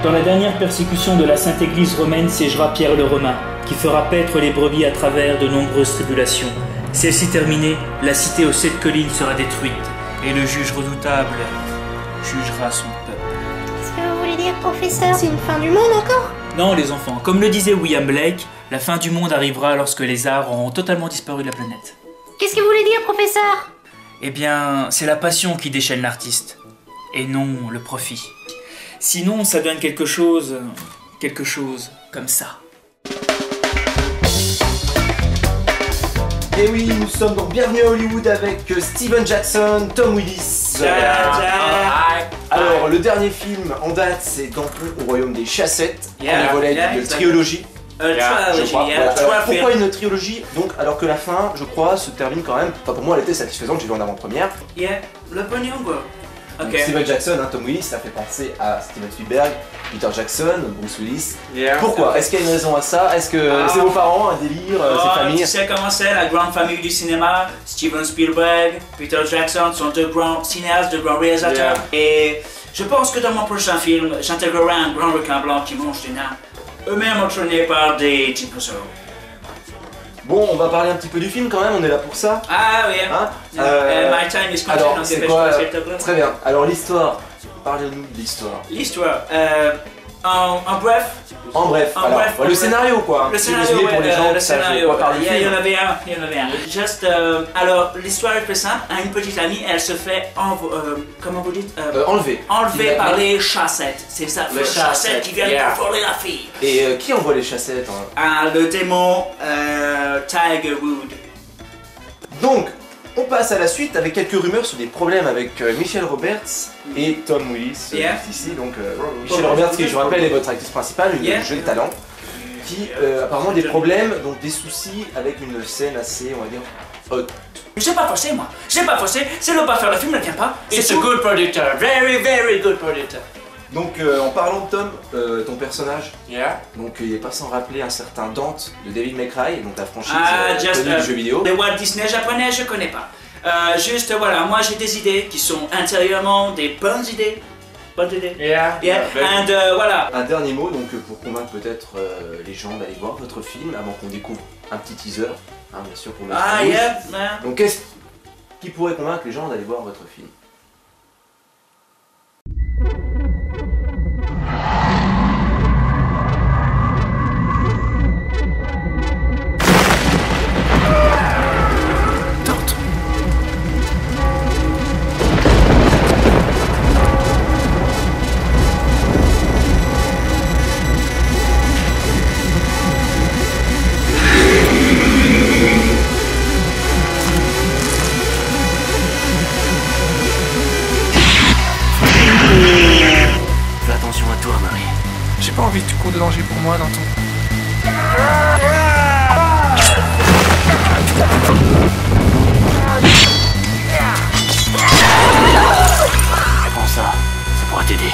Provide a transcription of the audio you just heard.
Dans la dernière persécution de la Sainte Église romaine siégera Pierre le Romain, qui fera paître les brebis à travers de nombreuses tribulations. Celle-ci terminée, la cité aux 7 collines sera détruite, et le juge redoutable jugera son peuple. Qu'est-ce que vous voulez dire, professeur? C'est une fin du monde encore? Non, les enfants, comme le disait William Blake, la fin du monde arrivera lorsque les arts auront totalement disparu de la planète. Qu'est-ce que vous voulez dire, professeur? Eh bien, c'est la passion qui déchaîne l'artiste, et non le profit. Sinon, ça donne quelque chose comme ça. Et oui, nous sommes donc bienvenue à Hollywood avec Steven Jackson, Tom Willis. Alors, le dernier film en date, c'est Temple au royaume des chassettes, premier volet d'une trilogie. Je crois. Voilà. Alors, pourquoi une trilogie donc, alors que la fin, je crois, se termine quand même. Enfin, pour moi, elle était satisfaisante, j'ai vu en avant-première. Le pognon, quoi. Donc, Steven Jackson, Tom Willis, ça fait penser à Steven Spielberg, Peter Jackson, Bruce Willis. Pourquoi? Est-ce qu'il y a une raison à ça? Est-ce que c'est vos parents, un délire, c'est famille? Tu sais comment c'est, la grande famille du cinéma. Steven Spielberg, Peter Jackson sont deux grands cinéastes, deux grands réalisateurs. Et je pense que dans mon prochain film, j'intégrerai un grand requin blanc qui mange des nains, eux-mêmes entraînés par des dinosaures. Bon, on va parler un petit peu du film quand même, on est là pour ça. Ah oui, hein? My time is alors, c'est quoi? Très bien. Alors l'histoire, parlez-nous de l'histoire. L'histoire, en bref. En bref, le scénario quoi. Le scénario, pour les gens le scénario. Il y en avait un. Juste, alors l'histoire est très simple. Une petite amie, elle se fait, comment vous dites? Enlever par les chassettes. C'est ça, les chassettes qui viennent pour voler la fille. Et qui envoie les chassettes? Le démon Tiger Wood. Donc, on passe à la suite avec quelques rumeurs sur des problèmes avec Michelle Roberts et Tom Willis ici. Donc Michelle Roberts, qui je rappelle est votre actrice principale, une jeune talent, qui apparemment des problèmes, donc des soucis avec une scène assez, on va dire, haute. J'ai pas forcé moi, j'ai pas forcé, si elle veut pas faire le film, elle vient pas. It's a good producer, very very good producer. Donc en parlant de Tom, ton personnage, donc il n'est pas sans rappeler un certain Dante de Devil May Cry, donc la franchise connue du jeu vidéo. Les Walt Disney japonais, je connais pas. Juste voilà, moi j'ai des idées qui sont intérieurement des bonnes idées. Bonnes idées. Voilà. Un dernier mot donc pour convaincre peut-être les gens d'aller voir votre film avant qu'on découvre un petit teaser, hein, bien sûr pour mettre Donc qu'est-ce qui pourrait convaincre les gens d'aller voir votre film? J'ai pas envie que tu cours de danger pour moi dans ton... Prends ça, ça pourra t'aider.